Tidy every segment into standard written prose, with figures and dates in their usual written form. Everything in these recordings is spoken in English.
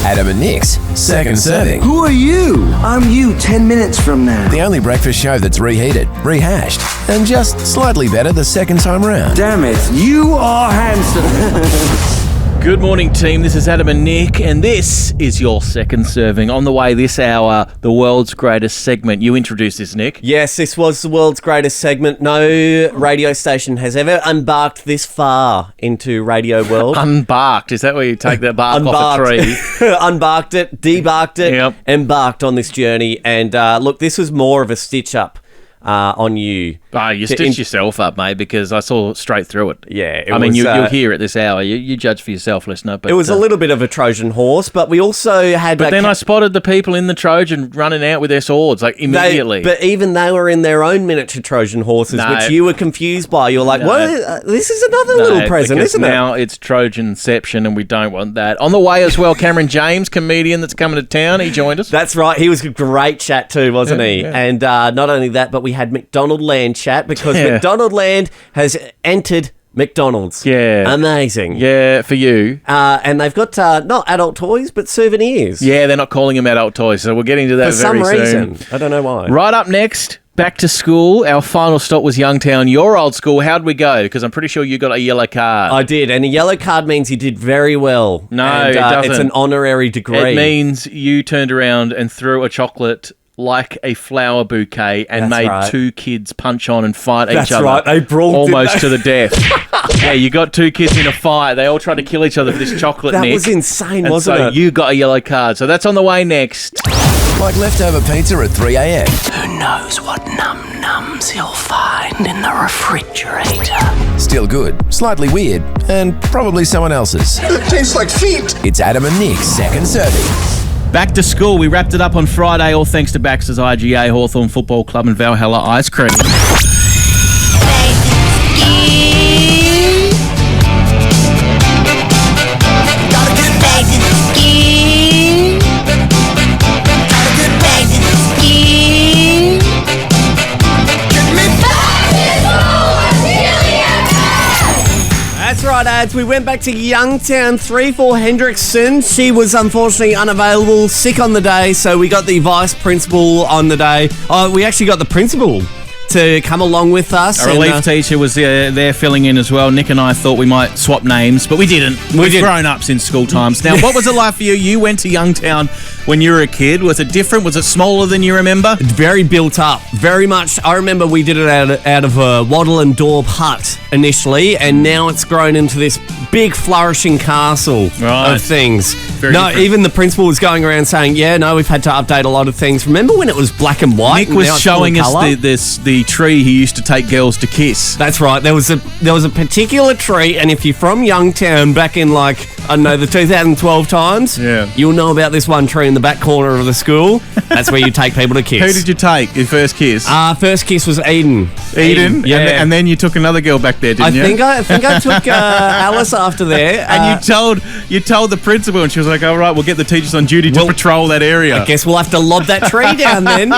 Adam and Nick's Second Serving. Who are you? I'm you 10 minutes from now. The only breakfast show that's reheated, rehashed, and just slightly better the second time round. Damn it, you are handsome. Good morning, team. This is Adam and Nick, and this is your Second Serving. On the way this hour, the world's greatest segment. You introduced this, Nick. Yes, this was the world's greatest segment. No radio station has ever embarked this far into radio world. Unbarked. Is that where you take that bark off a tree? Unbarked it, debarked it, Yep. Embarked on this journey. And look, this was more of a stitch-up on you. Oh, you stitched yourself up, mate, because I saw straight through it. Yeah, You'll hear it this hour. You judge for yourself, listener. But it was a little bit of a Trojan horse, but we also had... But then I spotted the people in the Trojan running out with their swords, like, immediately. But even they were in their own miniature Trojan horses, which you were confused by. You were like, what? This is another little present, isn't it? Now it's Trojanception, and we don't want that. On the way as well, Cameron James, comedian that's coming to town, he joined us. That's right. He was a great chat too, wasn't he? Yeah. And not only that, but we had McDonaldland chat because McDonaldland has entered McDonald's. Yeah. Amazing. Yeah, for you. And they've got not adult toys, but souvenirs. Yeah, they're not calling them adult toys, so we'll get into that For some very reason. soon. I don't know why. Right up next, back to school. Our final stop was Youngtown, your old school. How'd we go? Because I'm pretty sure you got a yellow card. I did, and a yellow card means you did very well. No, and, it doesn't. It's an honorary degree. It means you turned around and threw a chocolate like a flower bouquet and made two kids punch on and fight each other. That's right. They brawled almost to the death. Yeah, you got two kids in a fight. They all tried to kill each other for this chocolate, That Nick. was insane, and wasn't so it? you got a yellow card. So that's on the way next. Like leftover pizza at 3 a.m. Who knows what nums he'll find in the refrigerator? Still good, slightly weird, and probably someone else's. It tastes like feet. It's Adam and Nick's Second Serving. Back to school. We wrapped it up on Friday, all thanks to Baxter's IGA, Hawthorn Football Club and Valhalla Ice Cream. That's right, ads. We went back to Youngtown, 3-4 Hendrickson. She was unfortunately unavailable, sick on the day, so we got the vice principal on the day. We actually got the principal to come along with us. A relief teacher was there filling in as well. Nick and I thought we might swap names, but we didn't. We've grown up since school times. Now, what was it like for you? You went to Youngtown when you were a kid. Was it different? Was it smaller than you remember? Very built up, very much. I remember we did it out of a wattle and daub hut initially, and now it's grown into this big flourishing castle of things. Different. Even the principal was going around saying, we've had to update a lot of things. Remember when it was black and white? Nick was showing us the tree he used to take girls to kiss. That's right. There was a particular tree, and if you're from Youngtown back in the 2012 times, you'll know about this one tree in the back corner of the school. That's where you take people to kiss. Who did you take your first kiss? First kiss was Eden. Eden? Yeah. And then you took another girl back there, didn't you? I think I took Alice after there. And you told the principal, and she was like, all right, we'll get the teachers on duty to patrol that area. I guess we'll have to lob that tree down then.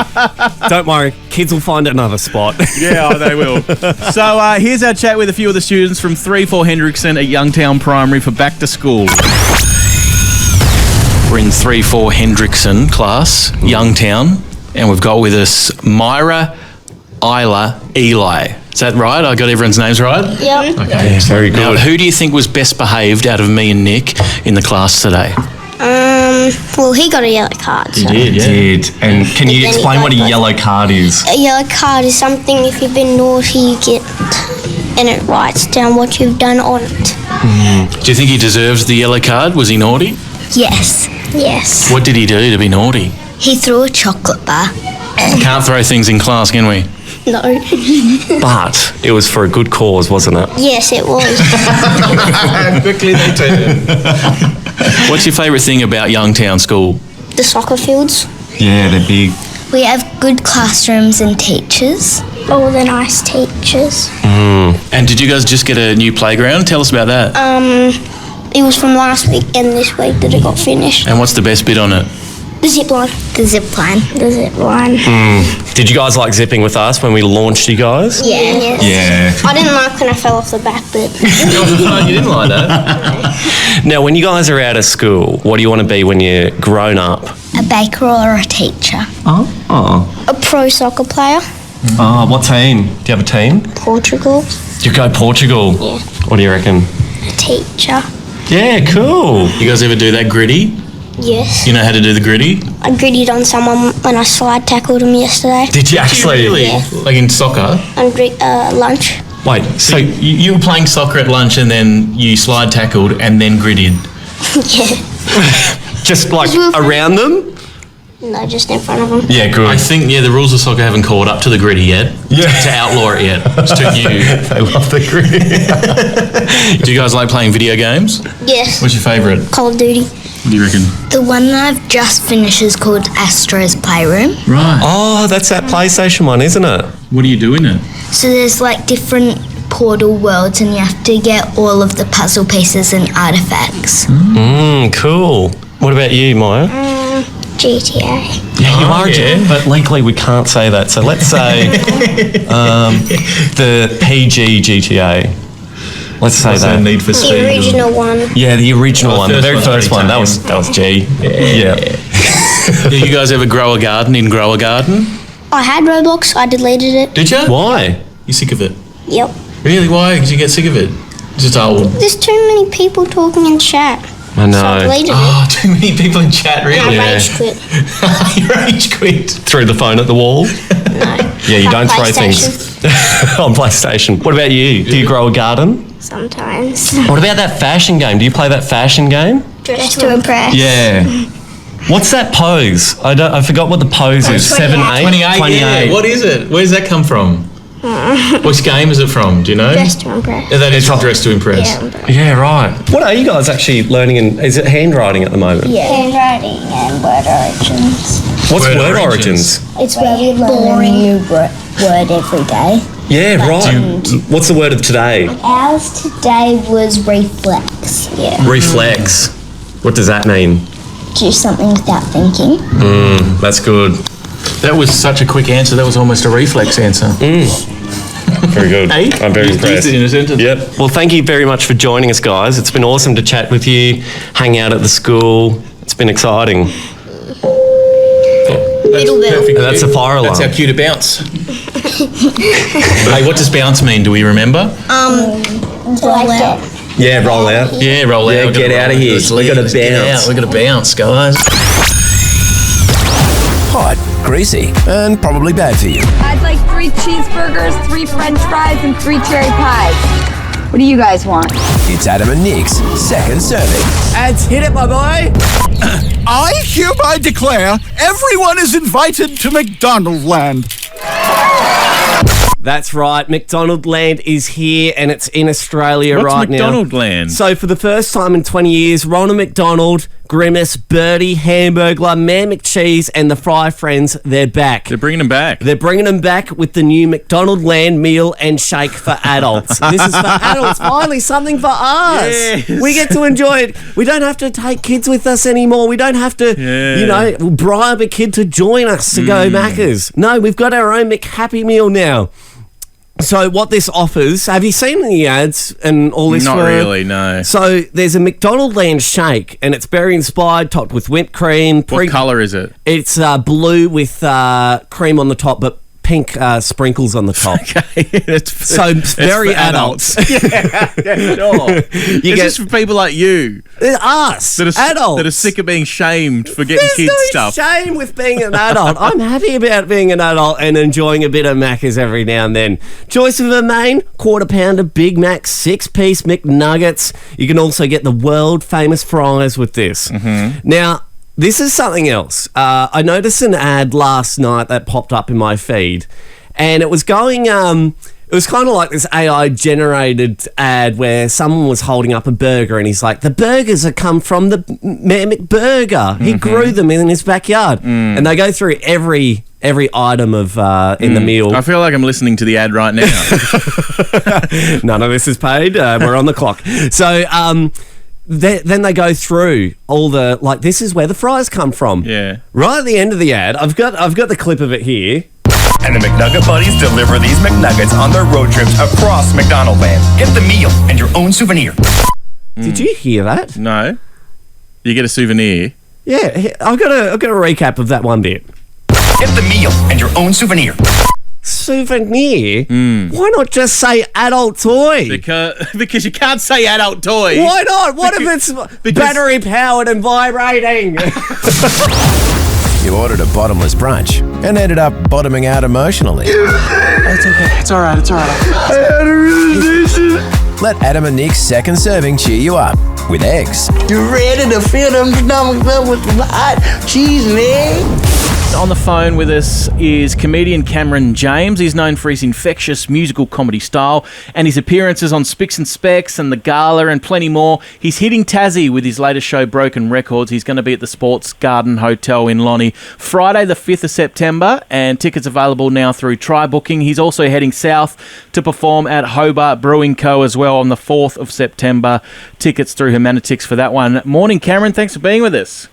Don't worry, kids will find another spot. Yeah, they will. So here's our chat with a few of the students from 3-4 Hendrickson at Youngtown Primary for back to school. We're in 3-4 Hendrickson class, Youngtown, and we've got with us Myra, Isla, Eli. Is that right? I got everyone's names right? Yep. Okay, yeah, very good. Now, who do you think was best behaved out of me and Nick in the class today? Well, he got a yellow card. So. He did. And can you explain what a yellow card is? A yellow card is something if you've been naughty, you get, and it writes down what you've done on it. Do you think he deserves the yellow card? Was he naughty? Yes. Yes. What did he do to be naughty? He threw a chocolate bar. Can't throw things in class, can we? No. But it was for a good cause, wasn't it? Yes, it was. Quickly they turn. What's your favourite thing about Youngtown School? The soccer fields. Yeah, they're big. We have good classrooms and teachers. Oh, they're nice teachers. And did you guys just get a new playground? Tell us about that. It was from last week and this week that it got finished. And what's the best bit on it? The zip line. The zip line. The zip line. Did you guys like zipping with us when we launched you guys? Yeah. Yeah. I didn't like when I fell off the back bit. You didn't like that? Now, when you guys are out of school, what do you want to be when you're grown up? A baker or a teacher. Oh. A pro soccer player. Oh, what team? Do you have a team? Portugal. You go Portugal? Yeah. What do you reckon? A teacher. Yeah, cool. You guys ever do that gritty? Yes. You know how to do the gritty? I grittied on someone when I slide tackled him yesterday. Did you actually? Really? Yeah. Like in soccer? On lunch. Wait, So you were playing soccer at lunch and then you slide tackled and then gritted. Yeah. just like around them? No, just in front of him. Yeah, good. I think, the rules of soccer haven't caught up to the gritty yet. Yeah. To outlaw it yet. It's too new. They love the gritty. Do you guys like playing video games? Yes. What's your favourite? Call of Duty. What do you reckon? The one that I've just finished is called Astro's Playroom. Right. Oh, that's that PlayStation one, isn't it? What do you do in it? So there's like different portal worlds and you have to get all of the puzzle pieces and artifacts. Cool. What about you, Maya? GTA. Yeah, you Oh, are, yeah. but legally we can't say that. So let's say the PG GTA. Let's say What's that. Need for The Speed? original one. Yeah, the original one, the very first one. That G-Town. was G. Yeah. Do you guys ever grow a garden in Grow a Garden? I had Roblox. I deleted it. Did you? Why? You sick of it? Yep. Really? Why? Did you get sick of it? Just old. There's too many people talking in chat. I know. So I deleted it. Oh, too many people in chat, really? I rage quit. You rage quit. Threw the phone at the wall. No. Yeah, you On don't throw PlayStation. things on PlayStation. What about you? Do you grow a garden? Sometimes. What about that fashion game? Do you play that fashion game? Just to impress. Yeah. What's that pose? I forgot what the pose is. 7, 8? 28. Yeah. What is it? Where does that come from? Which game is it from? Do you know? Dress to impress. Yeah, that is from Dress to Impress. Yeah. Yeah, right. What are you guys actually learning in, is it handwriting at the moment? Yeah. Handwriting and word origins. What's Word word origins? origins? It's where we learn a new word every day. Yeah, right. What's the word of today? Ours today was reflex. Yeah. Reflex. What does that mean? Do something without thinking. That's good. That was such a quick answer. That was almost a reflex answer. Very good. Hey? I'm very You used impressed. it in a sentence. Yep. Well, thank you very much for joining us, guys. It's been awesome to chat with you, hang out at the school. It's been exciting. Middle bell. Perfect. That's a fire alarm. That's our cue to bounce. Hey, what does bounce mean? Do we remember? Roll out. Yeah, roll out. Yeah, roll Yeah, out. get out of here. We gotta bounce. We got to bounce, guys. Hot, greasy, and probably bad for you. I'd like 3 cheeseburgers, 3 french fries, and 3 cherry pies. What do you guys want? It's Adam and Nick's second serving. Ads, hit it, my boy. I hereby declare everyone is invited to McDonaldland. That's right. McDonaldland is here and it's in Australia right now. What's McDonaldland? So for the first time in 20 years, Ronald McDonald, Grimace, Birdie, Hamburglar, Man McCheese and the Fry Friends, they're back. They're bringing them back. They're bringing them back with the new McDonaldland meal and shake for adults. This is for adults. Finally, something for us. Yes. We get to enjoy it. We don't have to take kids with us anymore. We don't have to, bribe a kid to join us to go Macca's. No, we've got our own McHappy Meal now. So what this offers, have you seen the ads and all this? Not really, no. So there's a McDonaldland shake and it's berry inspired, topped with whipped cream. What colour is it? It's blue with cream on the top, but pink sprinkles on the top. So very for adults. Yeah, sure. It's just for people like you. Us, That are, adults. that are sick of being shamed for getting There's kids no stuff. shame with being an adult. I'm happy about being an adult and enjoying a bit of Macca's every now and then. Choice of a main, quarter pounder Big Mac, 6-piece McNuggets. You can also get the world famous fries with this. Now, this is something else. I noticed an ad last night that popped up in my feed, and it was going. It was kind of like this AI-generated ad where someone was holding up a burger, and he's like, "The burgers have come from the Man McBurger. He grew them in his backyard." And they go through every item of in the meal. I feel like I'm listening to the ad right now. None of this is paid. We're on the clock. So. Then they go through all the, like, this is where the fries come from. Yeah. Right at the end of the ad, I've got the clip of it here. And the McNugget Buddies deliver these McNuggets on their road trips across McDonaldland. Get the meal and your own souvenir. Did you hear that? No. You get a souvenir. Yeah, I've got a recap of that one bit. Get the meal and your own souvenir. Souvenir? Why not just say adult toy? Because you can't say adult toy. Why not? What if it's battery powered and vibrating? You ordered a bottomless brunch and ended up bottoming out emotionally. It's okay. It's all right. It's all right. I had a realization. Let Adam and Nick's second serving cheer you up with eggs. You ready to fill them stomachs up with some hot cheese and eggs? On the phone with us is comedian Cameron James. He's known for his infectious musical comedy style and his appearances on Spicks and Specks and The Gala and plenty more. He's hitting Tassie with his latest show, Broken Records. He's going to be at the Sports Garden Hotel in Lonnie Friday the 5th of September, and tickets available now through Try Booking. He's also heading south to perform at Hobart Brewing Co. as well on the 4th of September. Tickets through Humanitix for that one. Morning, Cameron. Thanks for being with us.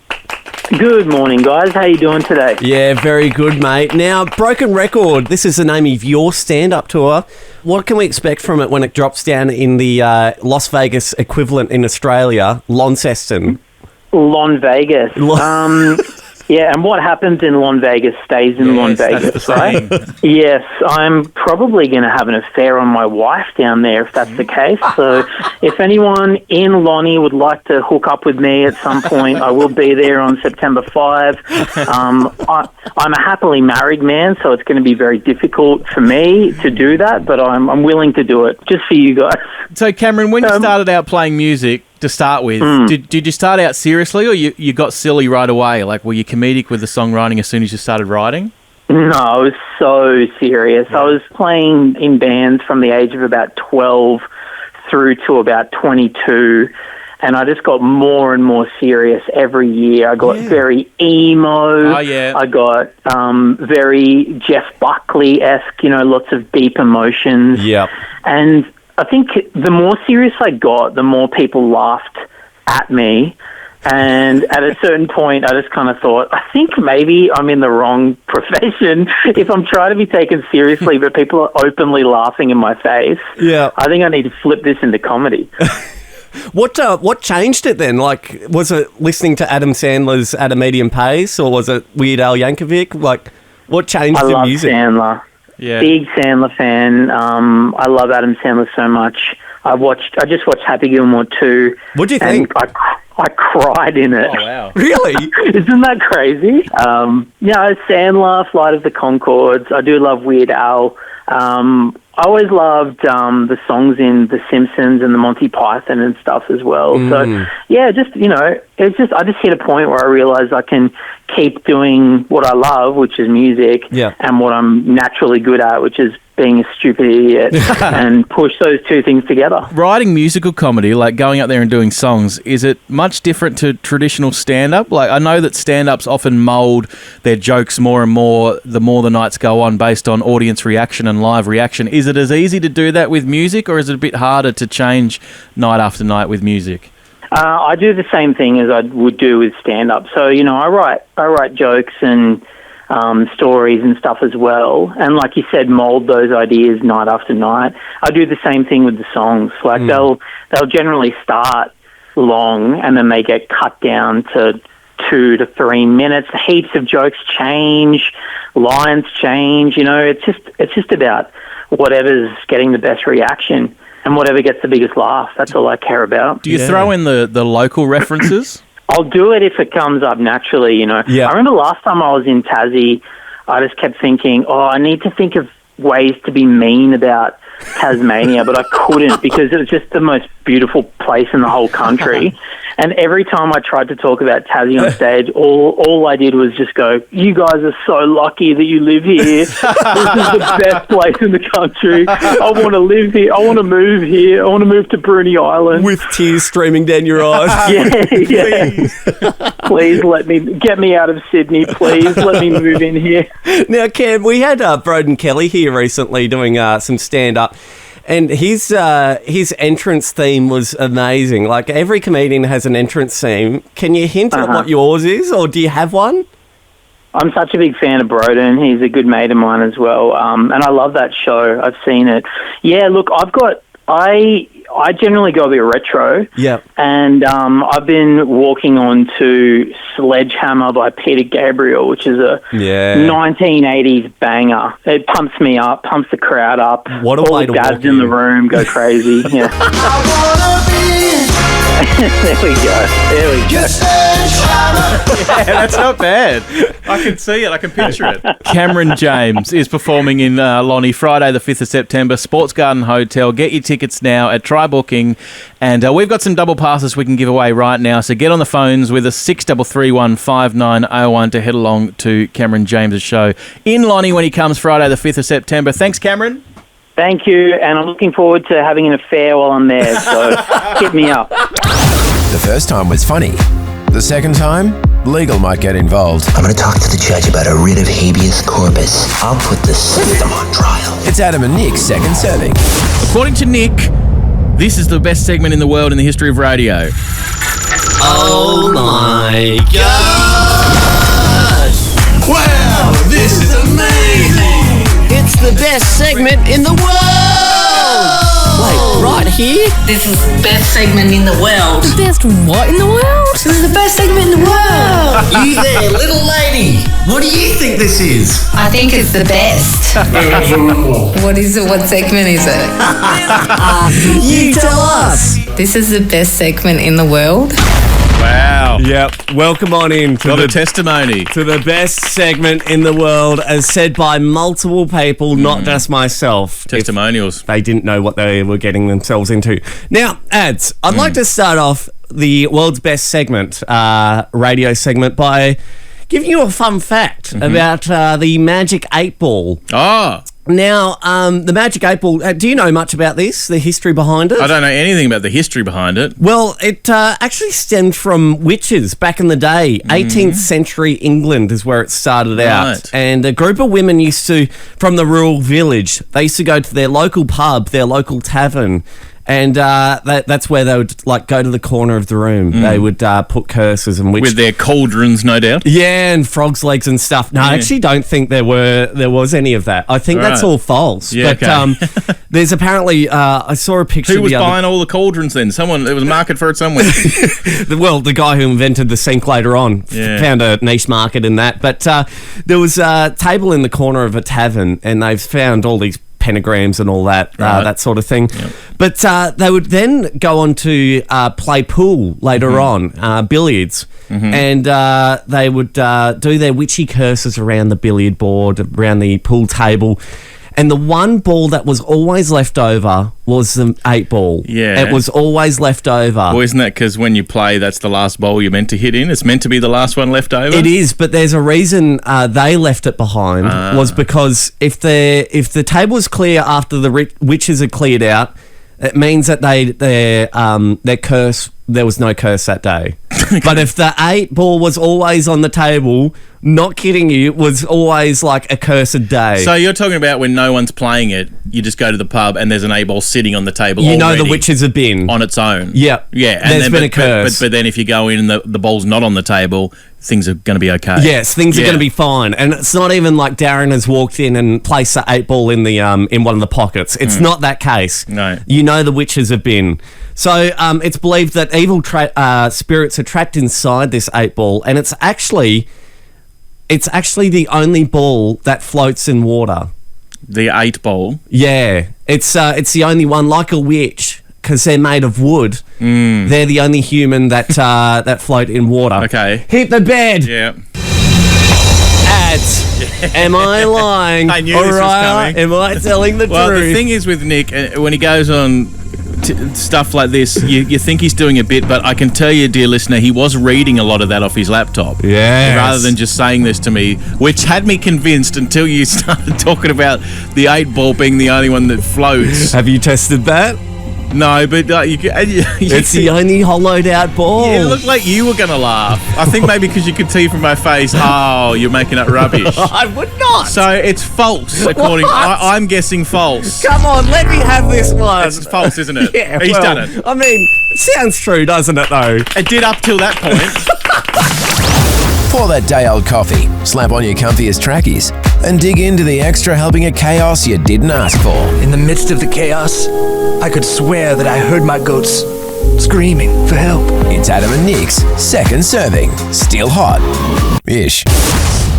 Good morning, guys. How you doing today? Yeah, very good, mate. Now, Broken Record, this is the name of your stand-up tour. What can we expect from it when it drops down in the Las Vegas equivalent in Australia, Launceston? Las Vegas. Yeah, and what happens in Las Vegas stays in Las Vegas, right? Yes, I'm probably going to have an affair on my wife down there if that's the case. So if anyone in Lonnie would like to hook up with me at some point, I will be there on September 5. I'm a happily married man, so it's going to be very difficult for me to do that, but I'm willing to do it just for you guys. So, Cameron, when you started out playing music, to start with, did you start out seriously, or you got silly right away? Like, were you comedic with the songwriting as soon as you started writing? No, I was so serious. I was playing in bands from the age of about 12 through to about 22, and I just got more and more serious every year. I got very emo. I got very Jeff Buckley-esque, lots of deep emotions. Yeah. And I think the more serious I got, the more people laughed at me. And at a certain point, I just kind of thought, I think maybe I'm in the wrong profession if I'm trying to be taken seriously, but people are openly laughing in my face. Yeah. I think I need to flip this into comedy. What changed it then? Like, was it listening to Adam Sandler's At a Medium Pace, or was it Weird Al Yankovic? Like, what changed the music? I love Sandler. Yeah. Big Sandler fan. I love Adam Sandler so much. I just watched Happy Gilmore 2. What do you think? I cried in it. Oh, wow. Really? Isn't that crazy? Sandler, Flight of the Conchords. I do love Weird Al. I always loved the songs in The Simpsons and the Monty Python and stuff as well. So, yeah, I just hit a point where I realized I can keep doing what I love, which is music, and what I'm naturally good at, which is being a stupid idiot, and push those two things together. Writing musical comedy, like going out there and doing songs, is it much different to traditional stand-up? Like, I know that stand-ups often mould their jokes more and more the more the nights go on based on audience reaction and live reaction. Is it as easy to do that with music, or is it a bit harder to change night after night with music? I do the same thing as I would do with stand-up. So, I write jokes and stories and stuff as well. And like you said, mold those ideas night after night. I do the same thing with the songs. Like they'll generally start long and then they get cut down to 2 to 3 minutes. Heaps of jokes change, lines change. It's just about whatever's getting the best reaction and whatever gets the biggest laugh. That's all I care about. Do you throw in the local references? I'll do it if it comes up naturally, I remember last time I was in Tassie, I just kept thinking, I need to think of ways to be mean about Tasmania, but I couldn't because it was just the most beautiful place in the whole country. And every time I tried to talk about Tassie on stage, all I did was just go, you guys are so lucky that you live here. This is the best place in the country. I want to live here. I want to move here. I want to move to Bruny Island. With tears streaming down your eyes. Yeah. Please get me out of Sydney. Please let me move in here. Now, Cam, we had Broden Kelly here recently doing some stand-up. And his entrance theme was amazing. Like, every comedian has an entrance theme. Can you hint at what yours is, or do you have one? I'm such a big fan of Broden. He's a good mate of mine as well. And I love that show. I've seen it. Yeah, look, I I generally go a bit retro. Yep. And I've been walking on to Sledgehammer by Peter Gabriel, which is a 1980s banger. It pumps me up, pumps the crowd up. What a All way the to dads walk in the room go crazy. Yeah. There we go. Yeah, that's not bad. I can see it. I can picture it. Cameron James is performing in Lonnie Friday the 5th of September, Sports Garden Hotel. Get your tickets now at Try Booking. And we've got some double passes we can give away right now. So get on the phones with us, 6331 5901 to head along to Cameron James' show in Lonnie when he comes Friday the 5th of September. Thanks, Cameron. Thank you, and I'm looking forward to having an affair while I'm there, so hit me up. The first time was funny. The second time, legal might get involved. I'm going to talk to the judge about a writ of habeas corpus. I'll put the system on trial. It's Adam and Nick's second serving. According to Nick, this is the best segment in the world in the history of radio. Oh my gosh! Wow, this is amazing! It's the best segment in the world! Wait, right here? This is the best segment in the world. The best what in the world? This is the best segment in the world. You there, little lady. What do you think this is? I think it's the best. What is it? What segment is it? You tell us. This is the best segment in the world. Wow. Yep. Welcome on in to the testimony. To the best segment in the world, as said by multiple people, not just myself. Testimonials. They didn't know what they were getting themselves into. Now, Ads, I'd like to start off the world's best segment, radio segment, by giving you a fun fact about the Magic 8 Ball. Oh. Now, the Magic 8 Ball, do you know much about this, the history behind it? I don't know anything about the history behind it. Well, it actually stemmed from witches back in the day. 18th century England is where it started out. And a group of women used to, from the rural village, they used to go to their local pub, their local tavern, and that's where they would go to the corner of the room. They would put curses and with their cauldrons, no doubt. Yeah, and frogs' legs and stuff. No, I actually don't think there was any of that. I think that's all false. Yeah, but there's apparently I saw a picture. Who was buying all the cauldrons then? Someone. There was a market for it somewhere. Well, the guy who invented the sink later on found a niche market in that. But there was a table in the corner of a tavern, and they've found all these pentagrams and all that, that sort of thing. Yep. But they would then go on to play pool later on, billiards, and they would do their witchy curses around the billiard board, around the pool table. And the one ball that was always left over was the 8 ball. Yeah. It was always left over. Well, isn't that because when you play, that's the last bowl you're meant to hit in? It's meant to be the last one left over? It is, but there's a reason they left it behind, was because if the table was clear after the witches are cleared out, it means that their curse, there was no curse that day. But if the 8 ball was always on the table, not kidding you, it was always like a cursed day. So you're talking about when no one's playing it, you just go to the pub and there's an 8 ball sitting on the table. You know the witches have been on its own. Yep. Yeah. And there's been a curse. But then if you go in and the ball's not on the table, things are going to be okay. Yes, things are going to be fine. And it's not even like Darren has walked in and placed the 8 ball in the in one of the pockets. It's not that case. No. You know the witches have been. So it's believed that evil spirits are trapped inside this 8 ball, and it's actually the only ball that floats in water. The 8 ball? Yeah. It's the only one, like a witch, because they're made of wood. They're the only human that that float in water. Okay. Hit the bed. Yeah. Ads. Am I lying? I knew this was coming. Am I telling the truth? Well, the thing is with Nick, when he goes on stuff like this, you think he's doing a bit, but I can tell you, dear listener, he was reading a lot of that off his laptop. Yes. Rather than just saying this to me, which had me convinced until you started talking about the 8 ball being the only one that floats. Have you tested that? No, but it's the only hollowed out ball. Yeah, it looked like you were going to laugh. I think maybe because you could see from my face, oh, you're making up rubbish. I would not. So it's false, according I'm guessing false. Come on, let me have this one. It's false, isn't it? Yeah, He's done it. I mean, it sounds true, doesn't it, though? It did up till that point. Pour that day-old coffee, slap on your comfiest trackies, and dig into the extra helping of chaos you didn't ask for. In the midst of the chaos, I could swear that I heard my goats screaming for help. It's Adam and Nick's second serving. Still hot-ish.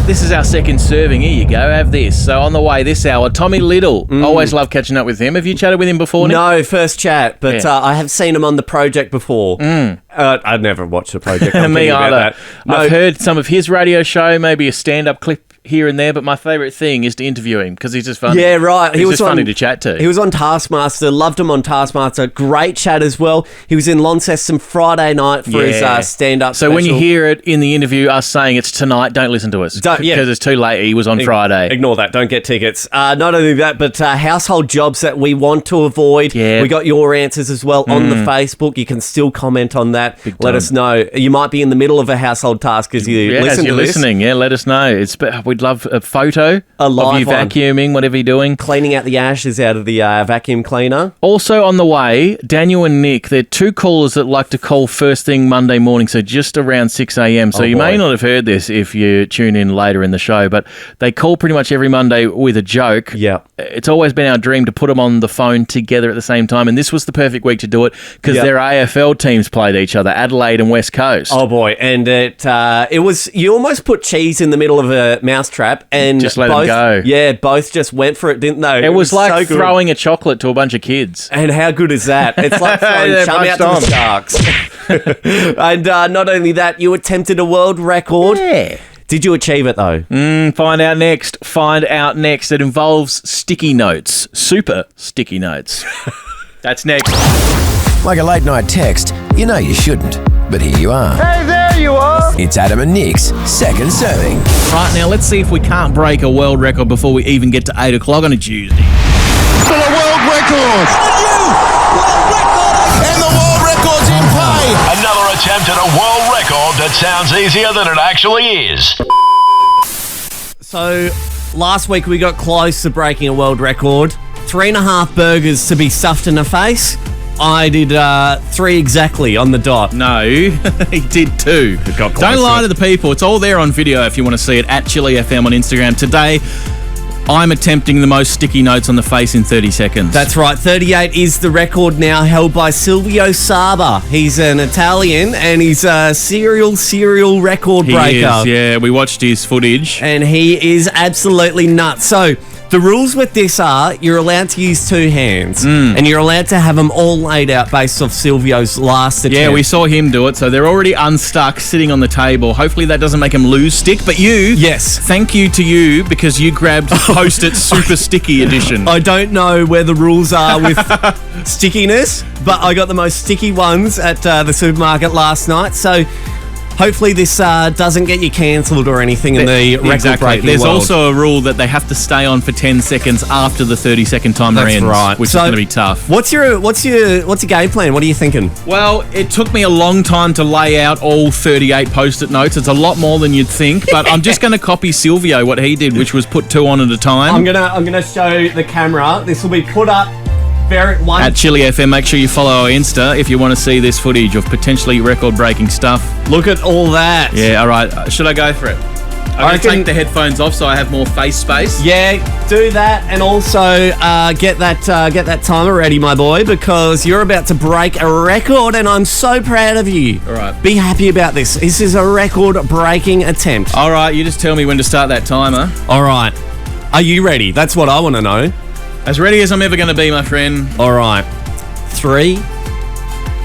This is our second serving. Here you go. Have this. So on the way this hour, Tommy Little. Always love catching up with him. Have you chatted with him before, Nick? No, first chat, but Yeah. I have seen him on The Project before. I'd never watched The Project. I'm Me kidding about either. that. No, I've heard some of his radio show, maybe a stand-up clip here and there, but my favourite thing is to interview him because he's just funny. Yeah, right. He's just funny to chat to. He was on Taskmaster. Loved him on Taskmaster. Great chat as well. He was in Launceston Friday night for his stand-up So special. when you hear it in the interview, us saying it's tonight, don't listen to us. Don't- yeah. Because it's too late. He was on Friday. Ignore that. Don't get tickets. Not only that, but household jobs that we want to avoid. Yeah. We got your answers as well on the Facebook. You can still comment on that. Big Let time. us know. You might be in the middle of a household task as you Yeah, listen as you're to this. listening, let us know. We'd love a photo A of live you one. vacuuming, whatever you're doing. Cleaning out the ashes out of the vacuum cleaner. Also on the way, Daniel and Nick, they're two callers that like to call first thing Monday morning, so just around 6 a.m. So you may not have heard this if you tune in later in the show, but they call pretty much every Monday with a joke. Yeah. It's always been our dream to put them on the phone together at the same time, and this was the perfect week to do it because their AFL teams played each other, Adelaide and West Coast. Oh boy, and it was, you almost put cheese in the middle of a mousetrap and Just let 'em both, go. Yeah, both just went for it, didn't they? It was like so good. throwing a chocolate to a bunch of kids. And how good is that? It's like throwing They're chum out to punched the sharks. And not only that, you attempted a world record. Yeah. Did you achieve it though? Find out next. It involves sticky notes. Super sticky notes. That's next. Like a late night text, you know you shouldn't, but here you are. Hey, there you are. It's Adam and Nick's second serving. Right, now let's see if we can't break a world record before we even get to 8 o'clock on a Tuesday. For the world record. And the world record's in play. Another attempt at a world record that sounds easier than it actually is. So last week we got close to breaking a world record. 3.5 burgers to be stuffed in the face. I did 3 exactly on the dot. No, he did 2. got closer. Don't lie to the people. It's all there on video if you want to see it at Chili FM on Instagram. Today, I'm attempting the most sticky notes on the face in 30 seconds. That's right. 38 is the record now held by Silvio Saba. He's an Italian and he's a serial record breaker. He is, yeah. We watched his footage. And he is absolutely nuts. So the rules with this are you're allowed to use 2 hands and you're allowed to have them all laid out based off Silvio's last attempt. Yeah, we saw him do it, so they're already unstuck, sitting on the table. Hopefully that doesn't make him lose stick, but you... Yes. Thank you to you, because you grabbed Post-it Super Sticky Edition. I don't know where the rules are with stickiness, but I got the most sticky ones at the supermarket last night, so... Hopefully this doesn't get you cancelled or anything in the record-breaking There's world. also a rule that they have to stay on for 10 seconds after the 30-second timer That's ends, right. which So, is going to be tough. What's your game plan? What are you thinking? Well, it took me a long time to lay out all 38 Post-it notes. It's a lot more than you'd think, but I'm just going to copy Silvio, what he did, which was put 2 on at a time. I'm gonna show the camera. This will be put up At Chili FM, make sure you follow our Insta if you want to see this footage of potentially record-breaking stuff. Look at all that. Yeah, all right. Should I go for it? I'm going to take the headphones off so I have more face space. Yeah, do that, and also get that timer ready, my boy, because you're about to break a record, and I'm so proud of you. All right. Be happy about this. This is a record-breaking attempt. All right, you just tell me when to start that timer. All right. Are you ready? That's what I want to know. As ready as I'm ever going to be, my friend. All right. 3,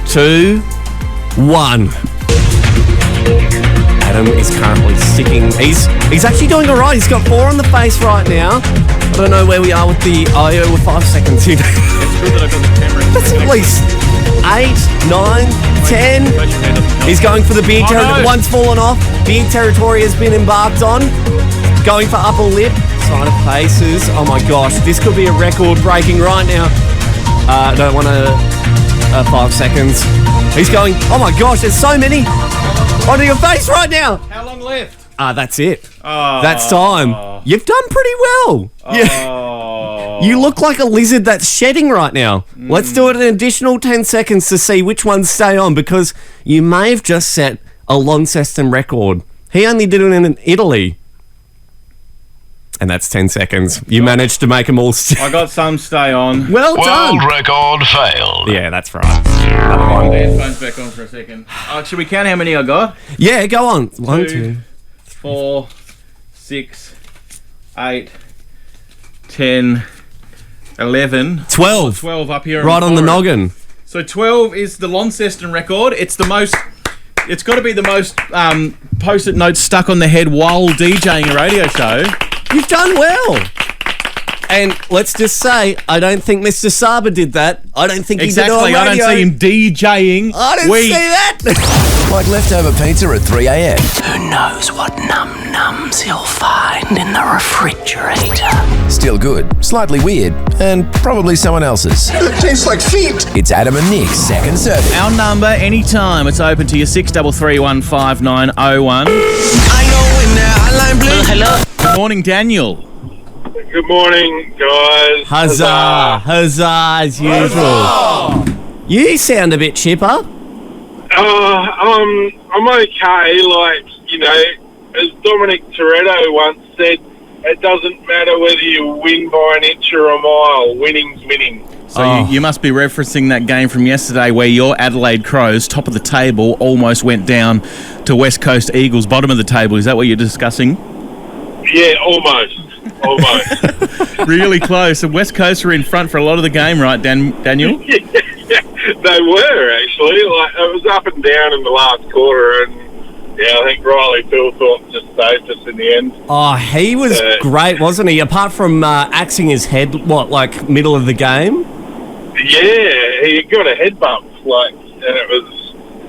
2, 1. Adam is currently sticking. He's actually doing all right. He's got 4 on the face right now. I don't know where we are with the IO with 5 seconds here. That's at least 8, 9, 10. He's going for the beard territory. no. One's fallen off. Beard territory has been embarked on. Going for upper lip. Side of faces. Oh my gosh. This could be a record breaking right now. I don't want to... 5 seconds. He's going... Oh my gosh, there's so many onto your face right now. How long left? That's it. Oh. That's time. You've done pretty well. Oh. You look like a lizard that's shedding right now. Let's do it an additional 10 seconds to see which ones stay on, because you may have just set a Launceston record. He only did it in Italy. And that's 10 seconds. You managed to make them all... I got some stay on. Well done. World record failed. Yeah, that's right. Another one. Headphones back on for a second. Should we count how many I got? Yeah, go on. 1, 2, 4, 6, 8, 10, 11. 12. 12 up here. Right on the noggin. So 12 is the Launceston record. It's the most... It's got to be the most post-it notes stuck on the head while DJing a radio show. You've done well. And let's just say, I don't think Mr. Saba did that. I don't think he did it on radio. I don't see him DJing. I didn't see that. Like leftover pizza at 3 a.m. Who knows what num-nums you'll find in the refrigerator? Still good, slightly weird, and probably someone else's. It tastes like feet. It's Adam and Nick's second serving. Our number, anytime. It's open to you, 633159101. I know when that hotline bling. Hello? Good morning, Daniel. Good morning, guys. Huzzah. Huzzah, as usual. You sound a bit chipper. I'm okay. Like, you know, as Dominic Toretto once said, it doesn't matter whether you win by an inch or a mile. Winning's winning. So you must be referencing that game from yesterday where your Adelaide Crows, top of the table, almost went down to West Coast Eagles, bottom of the table. Is that what you're discussing? Yeah, almost. Really close. And West Coast were in front for a lot of the game, right, Daniel? Yeah, they were, actually. Like, it was up and down in the last quarter, and yeah, I think Riley Philthorpe just saved us in the end. Oh, he was great, wasn't he? Apart from axing his head, like, middle of the game? Yeah, he got a head bump, and it was...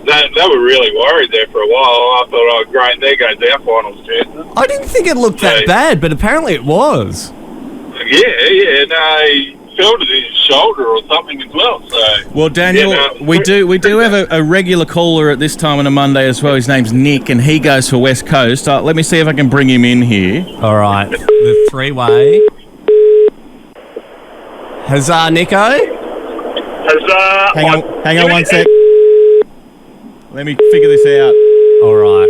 They were really worried there for a while. I thought, oh, great, there goes our finals chances. I didn't think it looked that bad, but apparently it was. Yeah, no, he felt it in his shoulder or something as well. So, well, Daniel, we do have a regular caller at this time on a Monday as well. His name's Nick, and he goes for West Coast. Let me see if I can bring him in here. All right, the three-way. Huzzah, Nico. Huzzah. Hang on one sec. Let me figure this out. All right.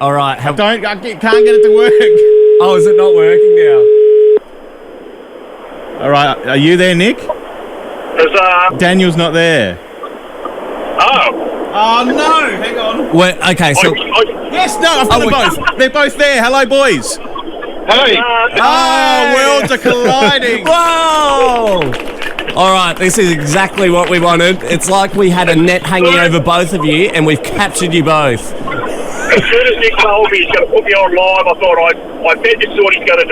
All right. I can't get it to work. Oh, is it not working now? All right. Are you there, Nick? Daniel's not there. Oh, no. Hang on. Wait, okay, so... Yes, no, I've got them both. They're both there. Hello, boys. Hey. Worlds are colliding. Whoa! All right, this is exactly what we wanted. It's like we had a net hanging over both of you, and we've captured you both. As soon as Nick told me he's going to put me on live, I thought, I bet this is what he's going to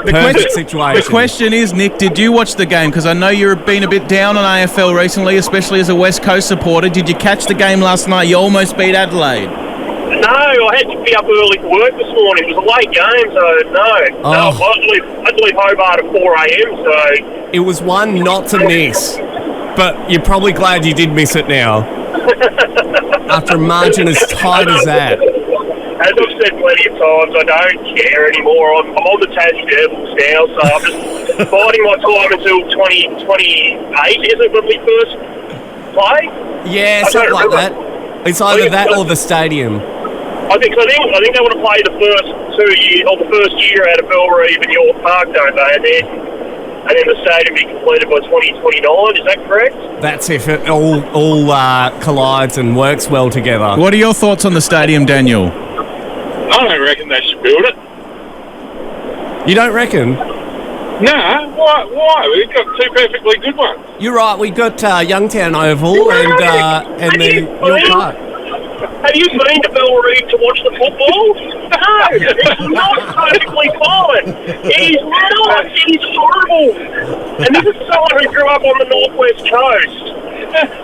do. Perfect situation. The question is, Nick, did you watch the game? Because I know you've been a bit down on AFL recently, especially as a West Coast supporter. Did you catch the game last night? You almost beat Adelaide. No, I had to be up early for work this morning. It was a late game, so no. No, I had to leave Hobart at 4 a.m, so... It was one not to miss, but you're probably glad you did miss it now. After a margin as tight as that. As I've said plenty of times, I don't care anymore. I'm on the Tassie Devils now, so I'm just biding my time until 2028, is it, when we first play? Yeah, something like that. It's either that or the stadium. I think they want to play the first 2 years, or the first year out of Bellerive and York Park, don't they? And then the stadium be completed by 2029. Is that correct? That's if it all collides and works well together. What are your thoughts on the stadium, Daniel? I don't reckon they should build it. You don't reckon? No, why? We've got two perfectly good ones. You're right. We got Youngtown Oval and then York Park. Have you been to Bellerive to watch the football? No, it's not perfectly fine. It is not. It is horrible. And this is someone who grew up on the northwest coast.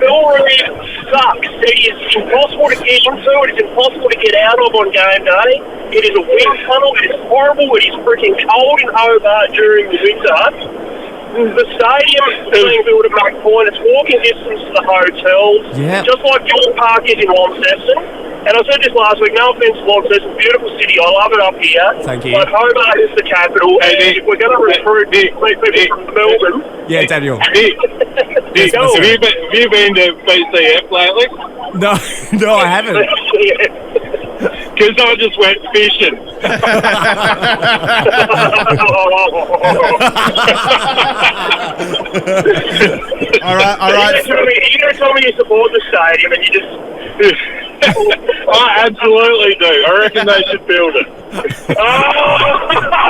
Bellerive sucks. It is impossible to get into. It is impossible to get out of on game day. It is a wind tunnel. It is horrible. It is freaking cold in Hobart during the winter. The stadium is being built at Mac Point. It's walking distance to the hotels, just like York Park is in Launceston. And I said this last week, no offence to Launceston, beautiful city. I love it up here. Thank you. But Hobart is the capital, and if we're going to recruit people from Melbourne... Yeah, Daniel. Have you been to BCF lately? No, I haven't. Because I just went fishing. All right. You're going to tell me you support the stadium and you just... I absolutely do. I reckon they should build it.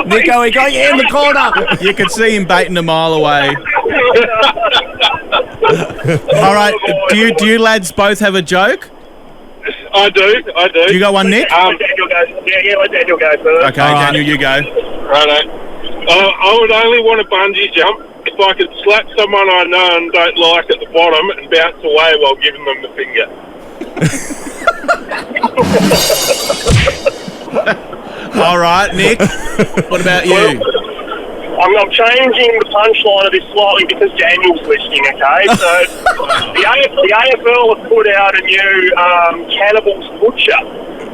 Nico, he got you in the corner. You could see him baiting a mile away. All right. Do you lads both have a joke? I do. Do you got one, Nick? Let Daniel go. Yeah, let Daniel go first. Okay, right. Daniel, you go. Righto. I would only want to bungee jump if I could slap someone I know and don't like at the bottom and bounce away while giving them the finger. All right, Nick. What about you? Well, I'm changing the punchline of this slightly because Daniel's listening, okay? So, the AFL have put out a new Cannibals Butcher.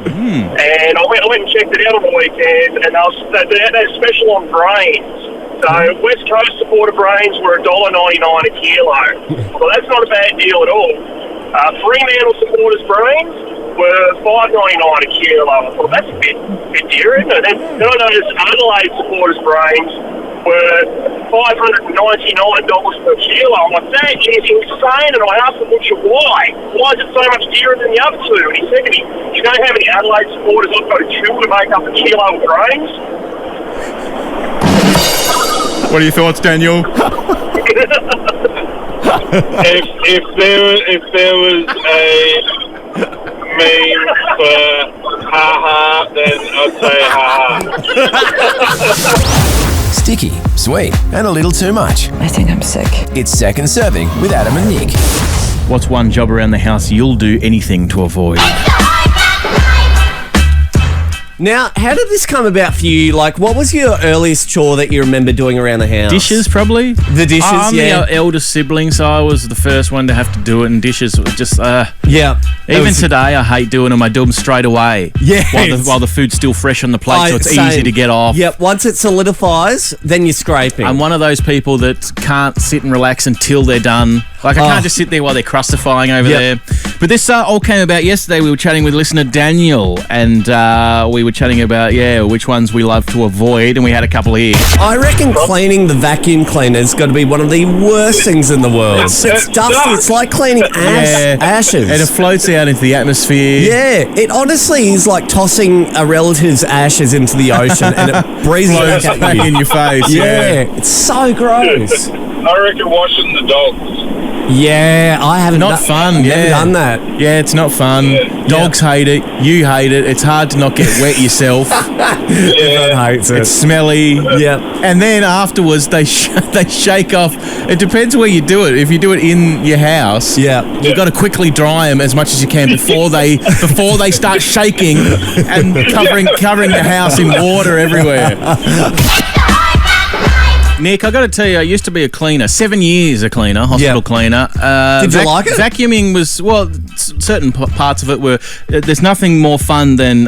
And I went and checked it out on the weekend, and they're special on brains. So, West Coast supporter brains were $1.99 a kilo. Well, that's not a bad deal at all. Fremantle supporters brains were $5.99 a kilo. I thought that's a bit dear, isn't it? Then I noticed Adelaide supporters brains were $599 per kilo. I'm like, that is insane. And I asked the butcher why. Why is it so much dearer than the other two? And he said to me, you don't have any Adelaide supporters. I've got to kill to make up a kilo of grains. What are your thoughts, Daniel? if there was a meme for ha-ha, then I'd say ha-ha. Sticky, sweet, and a little too much. I think I'm sick. It's Second Serving with Adam and Nick. What's one job around the house you'll do anything to avoid? Now, how did this come about for you? Like, what was your earliest chore that you remember doing around the house? Dishes, probably. The dishes, I'm the eldest sibling, so I was the first one to have to do it, and dishes were just... yeah. Even today, I hate doing them. I do them straight away. Yeah. While the food's still fresh on the plate, so it's easy to get off. Yep, once it solidifies, then you're scraping. I'm one of those people that can't sit and relax until they're done. Like, I can't just sit there while they're crustifying over there. But this all came about yesterday. We were chatting with listener Daniel, and we were chatting about, which ones we love to avoid, and we had a couple here. I reckon cleaning the vacuum cleaner's got to be one of the worst things in the world. It's dusty. It's like cleaning ashes. And it floats out into the atmosphere. Yeah, it honestly is like tossing a relative's ashes into the ocean, and it breezes back in your face. Yeah, it's so gross. I reckon washing the dogs. Yeah, I haven't. Not fun. Never done that. Yeah, it's not fun. Yeah. Dogs hate it. You hate it. It's hard to not get wet yourself. Everyone hates it. It's smelly. Yeah. And then afterwards, they shake off. It depends where you do it. If you do it in your house, you've got to quickly dry them as much as you can before they start shaking and covering the house in water everywhere. Nick, I got to tell you, I used to be a cleaner. 7 years a cleaner, hospital cleaner. Did you like it? Vacuuming was, certain parts of it were, there's nothing more fun than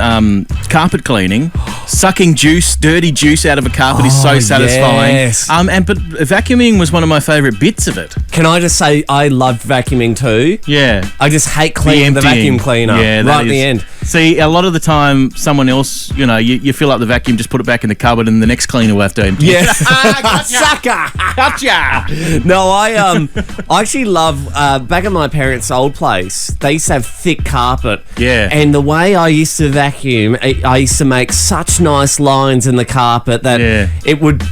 carpet cleaning. Sucking dirty juice out of a carpet is so satisfying. Yes. But vacuuming was one of my favourite bits of it. Can I just say, I loved vacuuming too. Yeah. I just hate cleaning the vacuum cleaner right at the end. See, a lot of the time, someone else, you fill up the vacuum, just put it back in the cupboard, and the next cleaner will have to empty it. Yeah. Sucker! Gotcha! No, I actually love, back at my parents' old place, they used to have thick carpet. Yeah. And the way I used to vacuum, I used to make such nice lines in the carpet that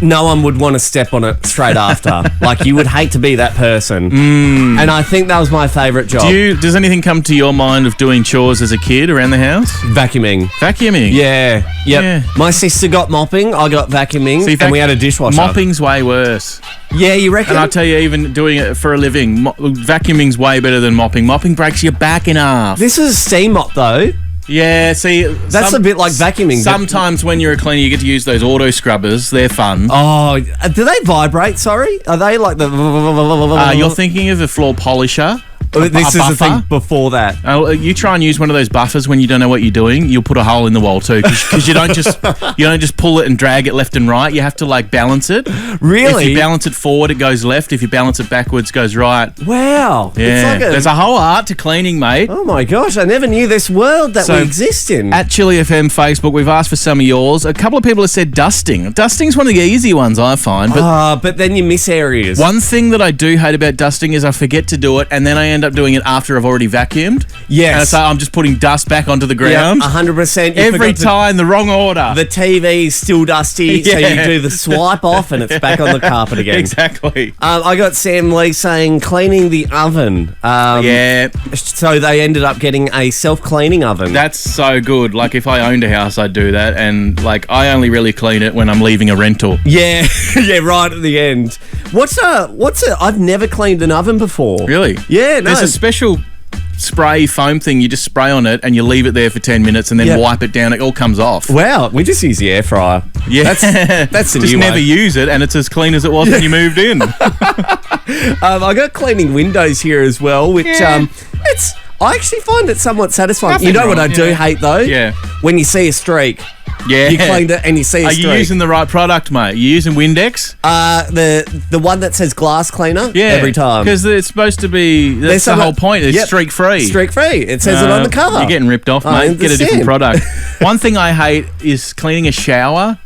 no one would want to step on it straight after. Like, you would hate to be that person. And I think that was my favourite job. Does anything come to your mind of doing chores as a kid around the house? Vacuuming. Vacuuming? Yeah. Yep. Yeah. My sister got mopping, I got vacuuming, and we had a dishwasher. Mopping's way worse. Yeah, you reckon? And I'll tell you, even doing it for a living, vacuuming's way better than mopping. Mopping breaks your back in half. This is a steam mop, though. Yeah, see... That's a bit like vacuuming. Sometimes when you're a cleaner, you get to use those auto scrubbers. They're fun. Oh, do they vibrate, sorry? Are they like the... You're thinking of a floor polisher. This is the thing buffer. before that. You try and use one of those buffers when you don't know what you're doing. You'll put a hole in the wall too, because you don't just pull it and drag it left and right. You have to like balance it. Really? If you balance it forward, it goes left. If you balance it backwards, it goes right. Wow. Yeah. It's like There's a whole art to cleaning, mate. Oh my gosh, I never knew this world that we exist in. At Chili FM Facebook, we've asked for some of yours. A couple of people have said dusting. Dusting's one of the easy ones, I find. But then you miss areas. One thing that I do hate about dusting is I forget to do it, and then I end up doing it after I've already vacuumed. Yes. And so I'm just putting dust back onto the ground. 100%. Every time, the wrong order. The TV's still dusty, so you do the swipe off and it's back on the carpet again. Exactly. I got Sam Lee saying cleaning the oven. So they ended up getting a self-cleaning oven. That's so good. Like, if I owned a house, I'd do that. And, like, I only really clean it when I'm leaving a rental. Yeah, yeah, right at the end. I've never cleaned an oven before. Really? Yeah, no. There's a special spray foam thing you just spray on it and you leave it there for 10 minutes and then wipe it down. It all comes off. Wow, we just use the air fryer. Yeah. That's the just new never way. use it and it's as clean as it was when you moved in. I got cleaning windows here as well, which I actually find it somewhat satisfying. Nothing you know wrong, what I do hate though? Yeah. When you see a streak. Yeah. You cleaned it and you see a Are streak. you using the right product, mate? You using Windex? The one that says glass cleaner every time. Because it's supposed to be, that's the whole point. It's streak free. Streak free. It says it on the cover. You're getting ripped off, mate. Get a different product. One thing I hate is cleaning a shower.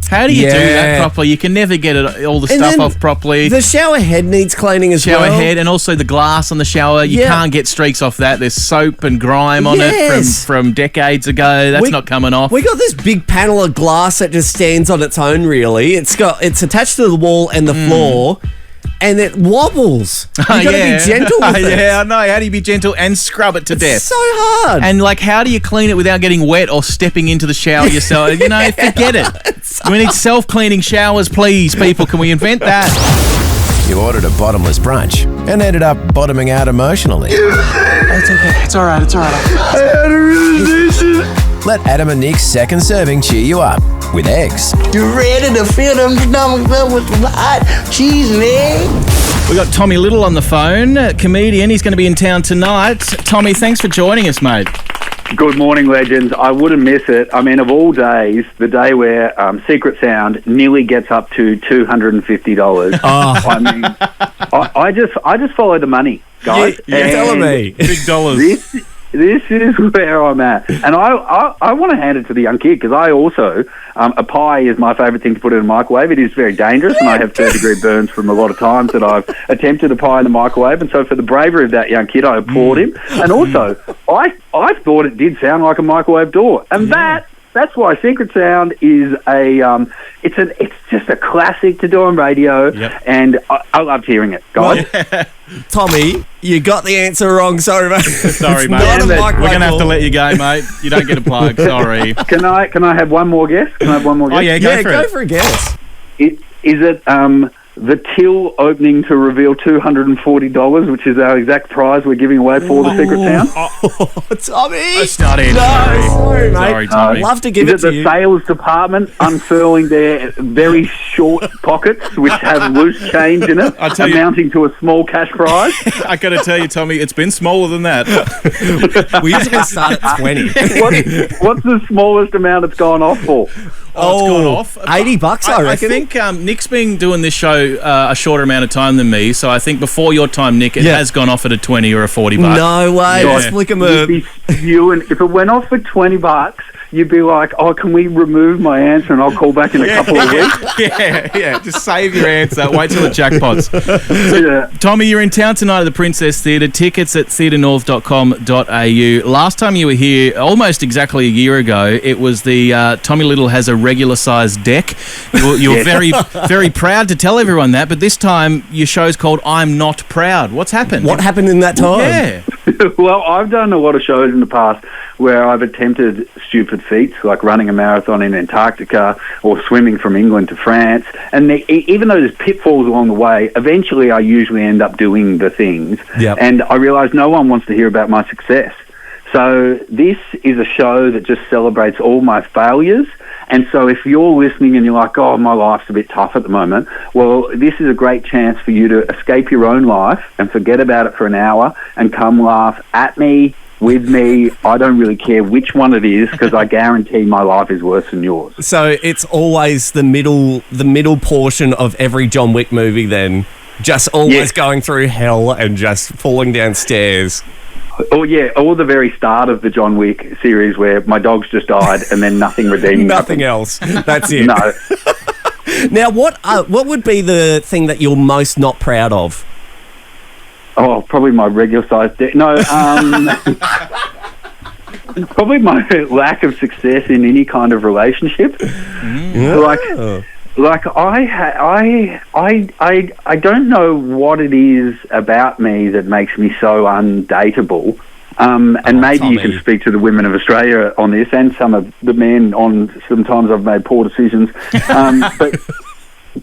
How do you do that properly? You can never get all the stuff off properly. The shower head needs cleaning as well. Shower head and also the glass on the shower. You can't get streaks off that. There's soap and grime on it from decades ago. That's not coming off. We got this big panel of glass that just stands on its own, really. It's attached to the wall and the floor. And it wobbles. You got to be gentle with it. Yeah, I know. How do you be gentle and scrub it to death? It's so hard. And like, how do you clean it without getting wet or stepping into the shower yourself? You know, forget it. We need self-cleaning showers, please, people. Can we invent that? You ordered a bottomless brunch and ended up bottoming out emotionally. It's okay. It's all right. It's all right. I had a realization. Let Adam and Nick's second serving cheer you up with eggs. You ready to fill them stomachs up with some hot cheese and eggs? We got Tommy Little on the phone, comedian. He's going to be in town tonight. Tommy, thanks for joining us, mate. Good morning, legends. I wouldn't miss it. I mean, of all days, the day where Secret Sound nearly gets up to $250. I mean, I just follow the money, guys. You're telling me. Big dollars. This is where I'm at. And I want to hand it to the young kid because I also, a pie is my favourite thing to put in a microwave. It is very dangerous and I have third-degree burns from a lot of times that I've attempted a pie in the microwave. And so for the bravery of that young kid, I applaud him. And also, I thought it did sound like a microwave door. And that's why Secret Sound is it's just a classic to do on radio. Yep. And I loved hearing it, guys. Well, Tommy, you got the answer wrong. Sorry, mate. Sorry, mate. We're going to have to let you go, mate. You don't get a plug. Sorry. Can I have one more guess? Oh, yeah, go for a guess. Is it the till opening to reveal $240, which is our exact prize we're giving away for the Secret Sound? Tommy! That's not it. Sorry, mate. Sorry, Tommy. I'd love to give Is it to the you. sales department unfurling their very short pockets, which have loose change in it, amounting to a small cash prize? I got to tell you, Tommy, it's been smaller than that. We usually start at 20. What's the smallest amount it's gone off for? It's gone off. $80, I reckon. I think Nick's been doing this show a shorter amount of time than me, so I think before your time, Nick, it has gone off at a 20 or a $40. No way. Let's flick him up. If it went off for $20, you'd be like, oh, can we remove my answer and I'll call back in a couple of weeks? Yeah. Just save your answer. Wait till the jackpots. So, Tommy, you're in town tonight at the Princess Theatre. Tickets at theatrenorth.com.au. Last time you were here, almost exactly a year ago, it was the Tommy Little has a regular-sized deck. You were very, very proud to tell everyone that, but this time your show's called I'm Not Proud. What's happened? What happened in that time? Yeah. Well, I've done a lot of shows in the past where I've attempted stupid feats, like running a marathon in Antarctica or swimming from England to France. And even though there's pitfalls along the way, eventually I usually end up doing the things. Yep. And I realise no one wants to hear about my success. So this is a show that just celebrates all my failures And so if you're listening and you're like, oh, my life's a bit tough at the moment, well, this is a great chance for you to escape your own life and forget about it for an hour and come laugh at me, with me. I don't really care which one it is, because I guarantee my life is worse than yours. So it's always the middle portion of every John Wick movie then, just always going through hell and just falling downstairs. Oh, yeah, or the very start of the John Wick series where my dog's just died and then nothing redeeming. Nothing else. That's it. No. Now, what would be the thing that you're most not proud of? Oh, probably my regular size dick. No, probably my lack of success in any kind of relationship. Like I don't know what it is about me that makes me so undateable. And maybe Tommy, you can speak to the women of Australia on this, and some of the men on sometimes I've made poor decisions.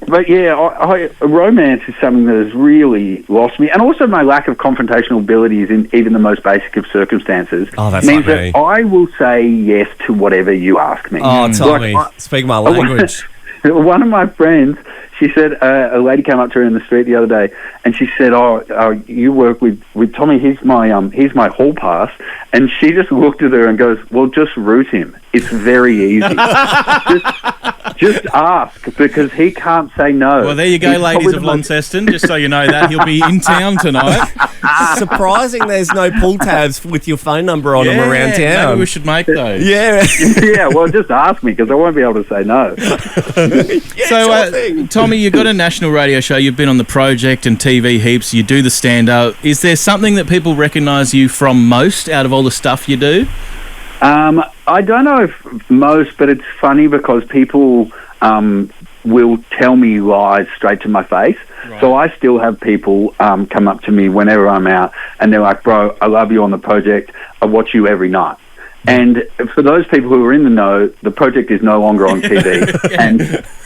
But yeah, romance is something that has really lost me, and also my lack of confrontational abilities in even the most basic of circumstances means that I will say yes to whatever you ask me. Oh, Tommy, speak my language. One of my friends, she said, a lady came up to her in the street the other day, and she said, "Oh, you work with Tommy? He's my hall pass." And she just looked at her and goes, "Well, just root him. It's very easy. just ask, because he can't say no." Well, there you go, ladies of Launceston. Just so you know that he'll be in town tonight. Surprising, there's no pull tabs with your phone number on them around town. Maybe we should make those. Yeah, yeah. Well, just ask me, because I won't be able to say no. So, Tommy, you've got a national radio show. You've been on The Project and TV heaps. You do the stand-up. Is there something that people recognise you from most out of all the stuff you do? I don't know if most, but it's funny because people will tell me lies straight to my face. Right. So I still have people come up to me whenever I'm out, and they're like, "Bro, I love you on The Project. I watch you every night." And for those people who are in the know, The Project is no longer on TV.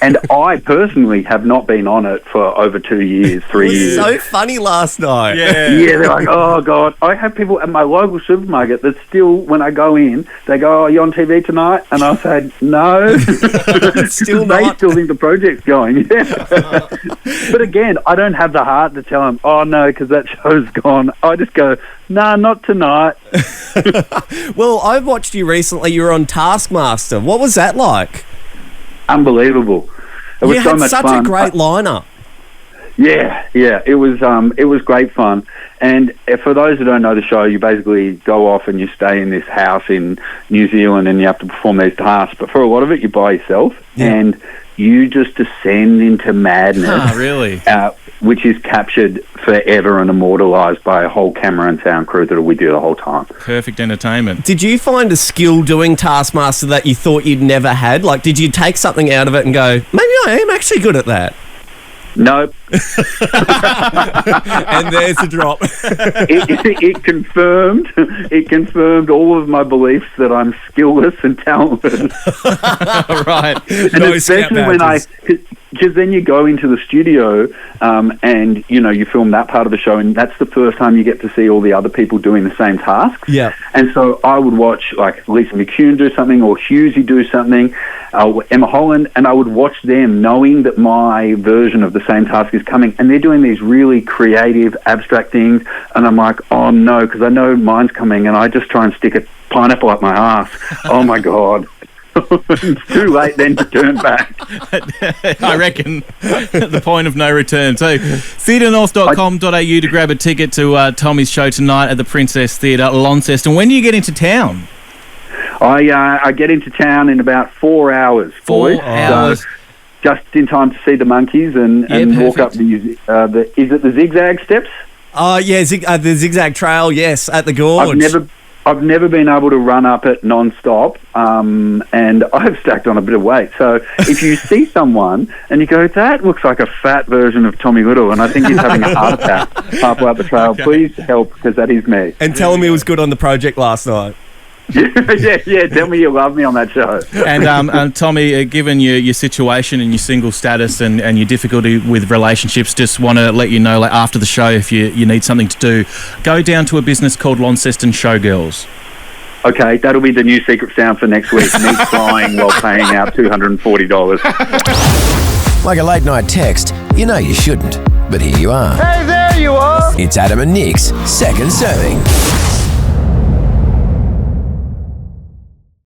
and I personally have not been on it for over 2 years, 3 years. It was so funny last night. Yeah, they're like, "Oh, God." I have people at my local supermarket that still, when I go in, they go, "Oh, are you on TV tonight?" And I'll say, "No." Still not. They still think The Project's going. Yeah. But again, I don't have the heart to tell them, "Oh, no," because that show's gone. I just go, "Nah, not tonight." Well, I've watched you recently. You were on Taskmaster. What was that like? Unbelievable. It was so much fun. You had such a great lineup. Yeah. It was great fun. And for those who don't know the show, you basically go off and you stay in this house in New Zealand, and you have to perform these tasks. But for a lot of it, you're by yourself, and you just descend into madness. Oh, really? Which is captured forever and immortalised by a whole camera and sound crew that are with you the whole time. Perfect entertainment. Did you find a skill doing Taskmaster that you thought you'd never had? Like, did you take something out of it and go, maybe I am actually good at that? Nope. And there's a drop. It confirmed all of my beliefs that I'm skillless and talentless. Right. And especially when because then you go into the studio and you film that part of the show, and that's the first time you get to see all the other people doing the same tasks. Yeah. And so I would watch like Lisa McCune do something, or Hughesy do something, Emma Holland, and I would watch them knowing that my version of the same task is coming, and they're doing these really creative, abstract things, and I'm like, "Oh no," because I know mine's coming, and I just try and stick a pineapple up my ass. Oh my God. It's too late then to turn back. I reckon the point of no return. So theatrenorth.com.au to grab a ticket to Tommy's show tonight at the Princess Theatre, Launceston. When do you get into town? I get into town in about 4 hours. 4 hours. So just in time to see the monkeys and walk up is it the zigzag steps? Oh, yeah, the zigzag trail, yes, at the gorge. I've never been able to run up it non-stop, and I've stacked on a bit of weight. So if you see someone and you go, "That looks like a fat version of Tommy Little, and I think he's having a heart attack halfway up the trail," please help, because that is me. And tell him he was good on The Project last night. Yeah, tell me you love me on that show. And Tommy, given your situation and your single status and your difficulty with relationships, just want to let you know, like, after the show, if you need something to do, go down to a business called Launceston Showgirls. Okay, that'll be the new secret sound for next week. Me crying while paying out $240. Like a late night text, you know you shouldn't, but here you are. Hey, there you are. It's Adam and Nick's second serving.